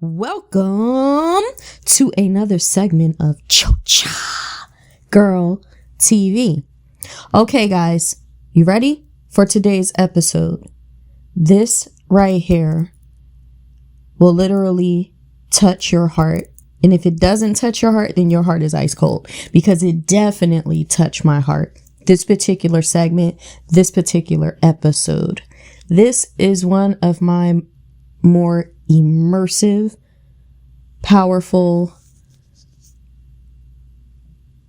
Welcome to another segment of Chocha Girl TV. Okay, guys, you ready for today's episode? This right here will literally touch your heart. And if it doesn't touch your heart, then your heart is ice cold, because it definitely touched my heart. This particular segment, this particular episode. This is one of my more immersive, powerful,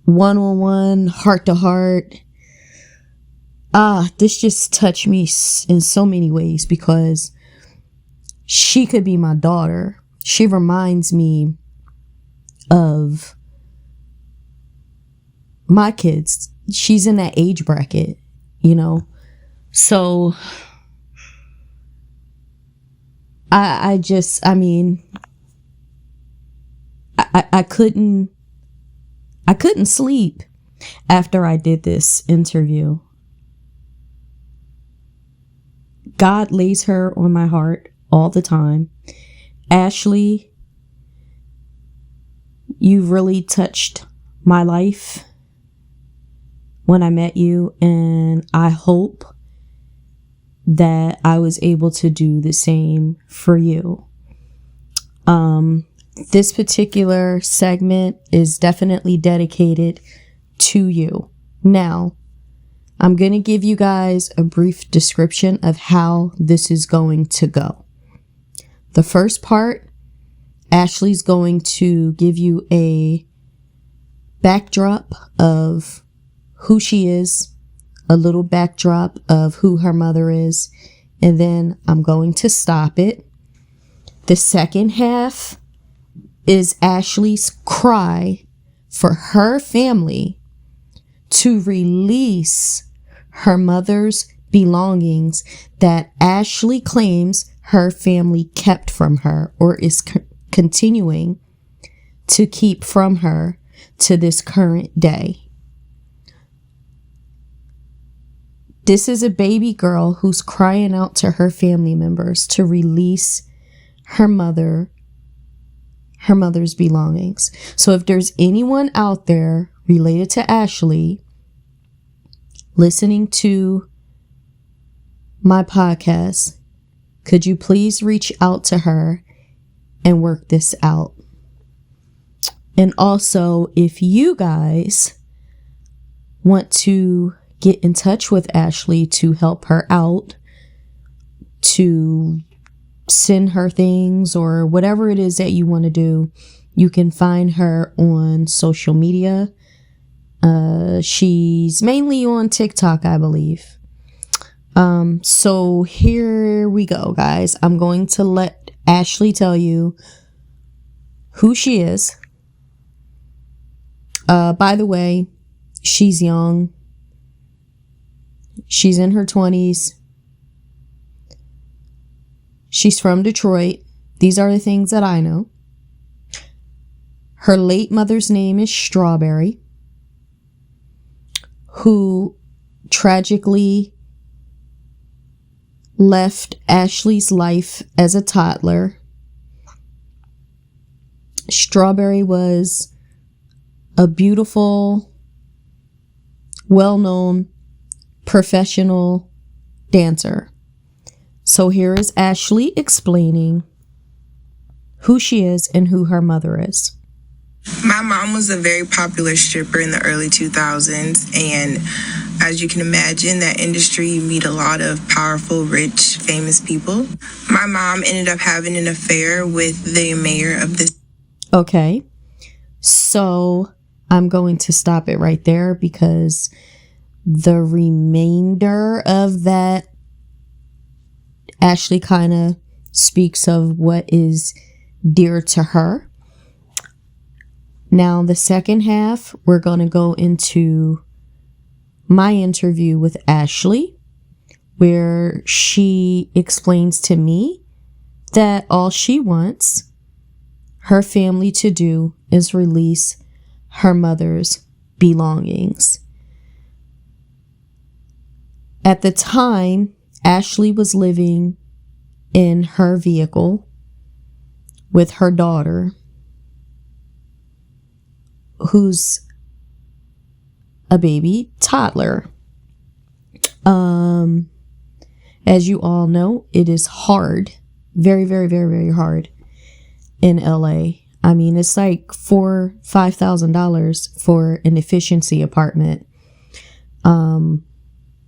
one-on-one, heart-to-heart. This just touched me in so many ways, because she could be my daughter. She reminds me of my kids. She's in that age bracket, you know? So I couldn't sleep after I did this interview. God lays her on my heart all the time. Ashley, you've really touched my life when I met you, and I hope that I was able to do the same for you. This particular segment is definitely dedicated to you. Now, I'm going to give you guys a brief description of how this is going to go. The first part, Ashley's going to give you a backdrop of who she is, a little backdrop of who her mother is, and then I'm going to stop it. The second half is Ashley's cry for her family to release her mother's belongings that Ashley claims her family kept from her, or is continuing to keep from her to this current day. This is a baby girl who's crying out to her family members to release her mother's belongings. So if there's anyone out there related to Ashley listening to my podcast, could you please reach out to her and work this out? And also, if you guys want to get in touch with Ashley to help her out, to send her things, or whatever it is that you want to do, you can find her on social media. She's mainly on TikTok, I believe. So here we go, guys. I'm going to let Ashley tell you who she is. By the way, she's young. She's in her 20s. She's from Detroit. These are the things that I know. Her late mother's name is Strawberry, who tragically left Ashley's life as a toddler. Strawberry was a beautiful, well-known, professional dancer. So here is Ashley explaining who she is and who her mother is. My mom was a very popular stripper in the early 2000s, and as you can imagine, that industry, you meet a lot of powerful, rich, famous people. My mom ended up having an affair with the mayor of this. Okay, so I'm going to stop it right there, because the remainder of that Ashley kind of speaks of what is dear to her. Now, the second half, we're going to go into my interview with Ashley, where she explains to me that all she wants her family to do is release her mother's belongings. At the time, Ashley was living in her vehicle with her daughter, who's a baby toddler. As you all know, it is hard, very, very, very, very hard in LA. I mean, it's like $5,000 for an efficiency apartment.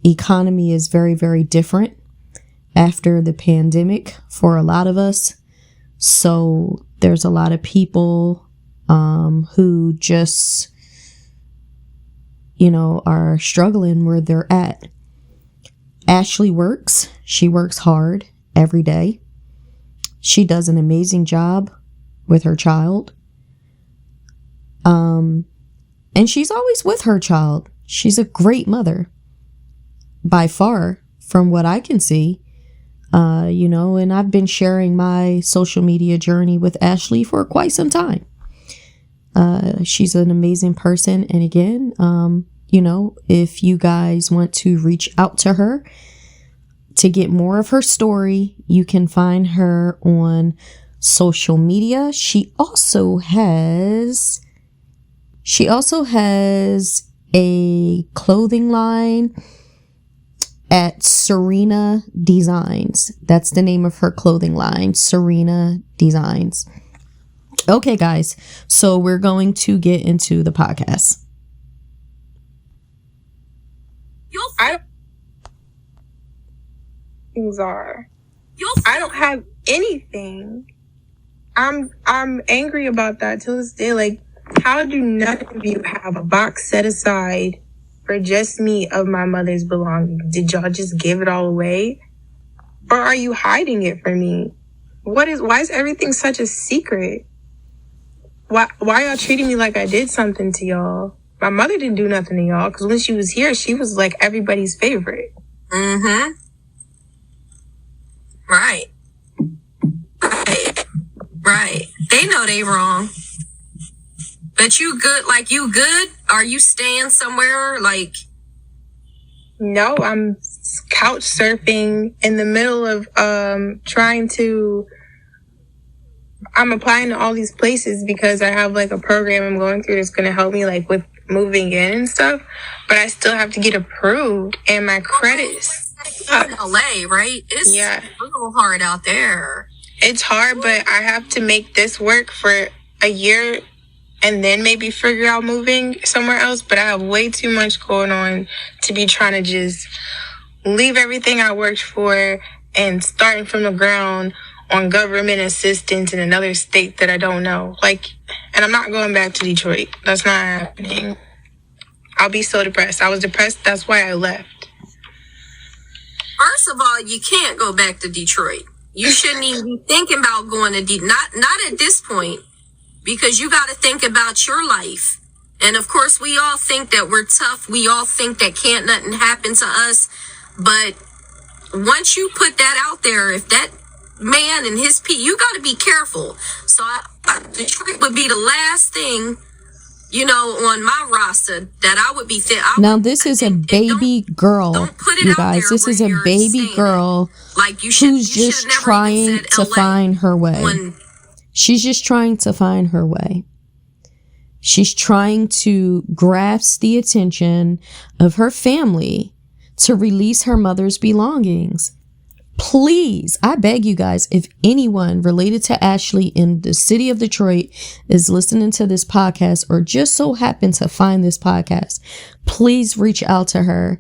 Economy is very, very different after the pandemic for a lot of us. So there's a lot of people who just, are struggling where they're at. Ashley works. She works hard every day. She does an amazing job with her child. And she's always with her child. She's a great mother, by far, from what I can see. And I've been sharing my social media journey with Ashley for quite some time. She's an amazing person. And again, if you guys want to reach out to her to get more of her story, you can find her on social media. She also has a clothing line at Serena Designs. That's the name of her clothing line, Serena Designs. Okay, guys, so we're going to get into the podcast. I don't have anything. I'm angry about that till this day. Like, how do none of you have a box set aside for just me of my mother's belongings? Did y'all just give it all away? Or are you hiding it from me? Why is everything such a secret? Why y'all treating me like I did something to y'all? My mother didn't do nothing to y'all, because when she was here, she was like everybody's favorite. Mm-hmm. Right. They know they wrong. But you good? Like, you good? Are you staying somewhere? Like, no, I'm couch surfing in the middle of I'm applying to all these places because I have like a program I'm going through that's going to help me like with moving in and stuff. But I still have to get approved, and my credit in LA, right? It's a little hard out there. It's hard, but I have to make this work for a year and then maybe figure out moving somewhere else. But I have way too much going on to be trying to just leave everything I worked for and starting from the ground on government assistance in another state that I don't know. Like, and I'm not going back to Detroit. That's not happening. I'll be so depressed. I was depressed. That's why I left. First of all, you can't go back to Detroit. You shouldn't even be thinking about going to not at this point, because you got to think about your life. And of course, we all think that we're tough. We all think that can't nothing happen to us. But once you put that out there, if that man and his you got to be careful. So Detroit would be the last thing, on my roster that I would be thinking. Now, this is a baby girl, you guys. This is a baby girl who's just trying to find her way. She's just trying to find her way. She's trying to grasp the attention of her family to release her mother's belongings. Please, I beg you guys, if anyone related to Ashley in the city of Detroit is listening to this podcast or just so happens to find this podcast, please reach out to her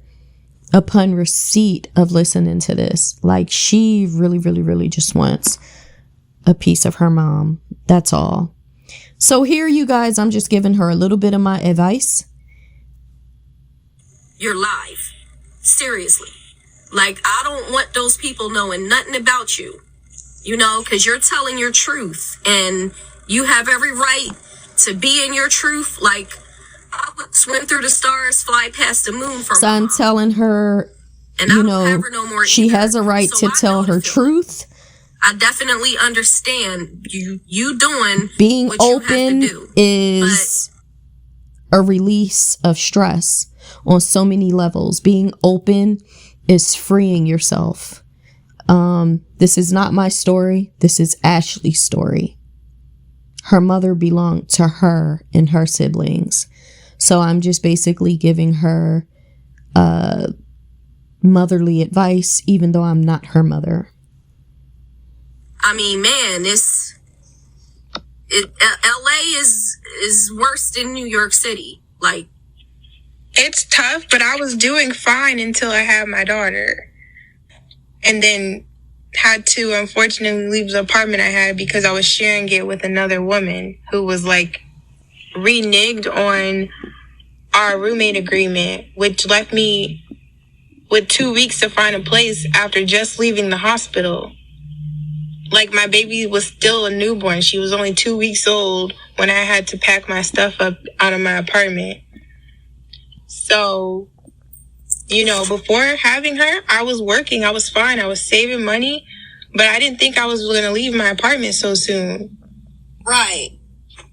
upon receipt of listening to this. Like, she really, really, really just wants a piece of her mom. That's all. So here, you guys, I'm just giving her a little bit of my advice. You're live. Seriously. Like, I don't want those people knowing nothing about you, because you're telling your truth and you have every right to be in your truth. Like, I would swim through the stars, fly past the moon for So I'm telling her, and I don't have her no more she either. has a right to tell her truth. I definitely understand you doing being what open you have to do, is a release of stress on so many levels. Being open is freeing yourself. This is not my story. This is Ashley's story. her mother belonged to her and her siblings. So I'm just basically giving her motherly advice, even though I'm not her mother. I mean, man, LA is worse than New York City. Like, It's tough, but I was doing fine until I had my daughter. And then had to unfortunately leave the apartment I had because I was sharing it with another woman who was like reneged on our roommate agreement, which left me with 2 weeks to find a place after just leaving the hospital. Like, my baby was still a newborn. She was only 2 weeks old when I had to pack my stuff up out of my apartment. So, you know, before having her, I was working. I was fine. I was saving money, but I didn't think I was going to leave my apartment so soon. right.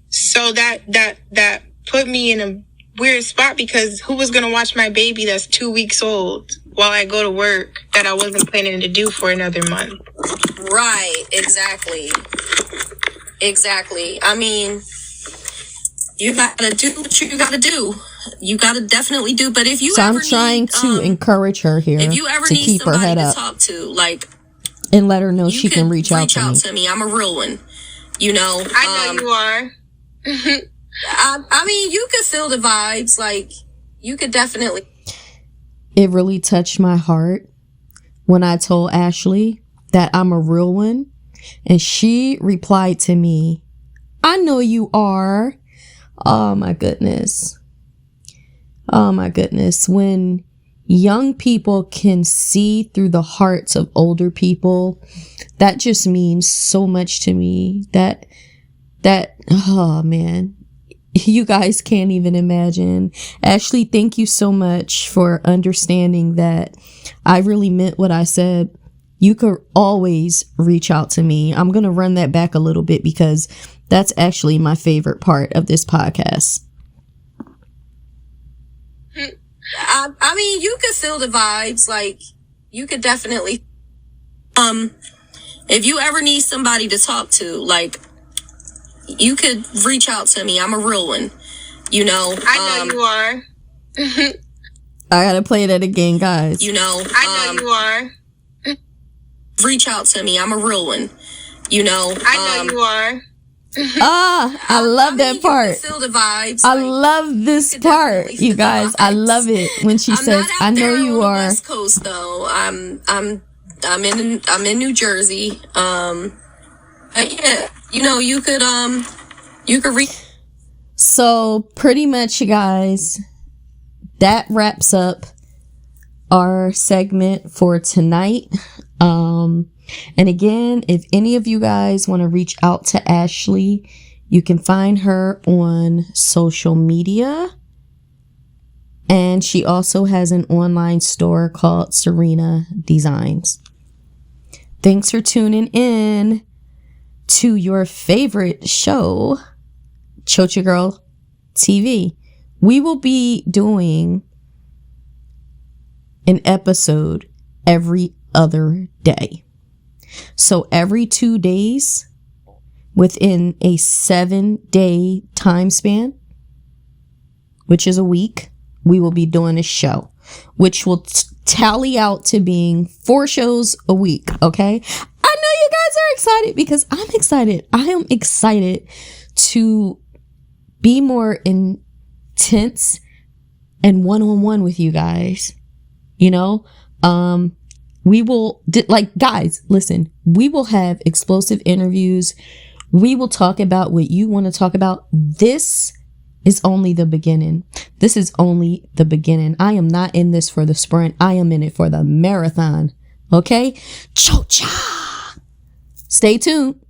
So that put me in a weird spot because who was going to watch my baby that's 2 weeks old while I go to work that I wasn't planning to do for another month? Right, exactly. I mean, you gotta do what you gotta do. You gotta definitely do. But if you So ever I'm trying to encourage her here if you ever to need keep her somebody head to up talk to, like, and let her know you she can reach out to me. I'm a real one. You know, I know you are. I mean, you could feel the vibes. Like, you could definitely. It really touched my heart when I told Ashley that I'm a real one. And she replied to me, I know you are. Oh my goodness. Oh my goodness. When young people can see through the hearts of older people, that just means so much to me. That, oh man. You guys can't even imagine. Ashley, thank you so much for understanding that I really meant what I said. You could always reach out to me. I'm going to run that back a little bit because that's actually my favorite part of this podcast. I mean, you could feel the vibes. Like, you could definitely. If you ever need somebody to talk to, like, you could reach out to me. I'm a real one. You know. I know you are. I gotta play that again, guys. You know. I know you are. Reach out to me. I'm a real one. You know. I know you are. I love that part. You can feel the vibes. I like, love this part, you guys. I love it when she says, "I know you are." West Coast though. I'm in New Jersey. Yeah, you know, you could reach. So pretty much, you guys, that wraps up our segment for tonight. And again, if any of you guys want to reach out to Ashley, you can find her on social media. And she also has an online store called Serena Designs. Thanks for tuning in to your favorite show, Chocha Girl TV. We will be doing an episode every other day. So every 2 days within a 7-day time span, which is a week, we will be doing a show, which will tally out to being 4 shows a week. Okay. I know you guys are excited because I'm excited. I am excited to be more intense and one-on-one with you guys. You know, we will, guys, listen, we will have explosive interviews. We will talk about what you want to talk about. This is only the beginning. This is only the beginning. I am not in this for the sprint. I am in it for the marathon. Okay? Chocha! Stay tuned.